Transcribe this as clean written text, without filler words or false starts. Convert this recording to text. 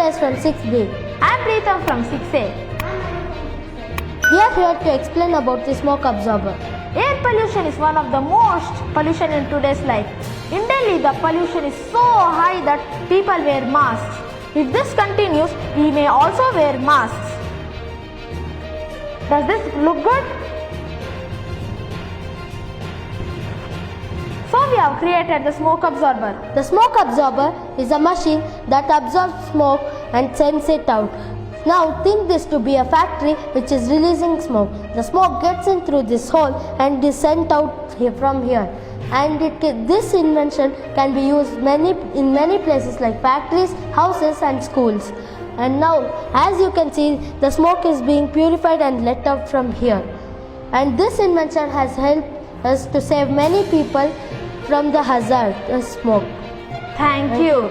is from 6B. I'm Preetham from 6A. We are here to explain about the smoke absorber. Air pollution is one of the most pollution in today's life. In Delhi, the pollution is so high that people wear masks. If this continues, we may also wear masks. Does this look good? So we have created the smoke absorber. The smoke absorber is a machine that absorbs smoke and sends it out. Now think this to be a factory which is releasing smoke. The smoke gets in through this hole and is sent out from here. And this invention can be used in many places like factories, houses and schools. And now, as you can see, the smoke is being purified and let out from here. And this invention has helped us to save many people from the hazardous smoke. Thank you.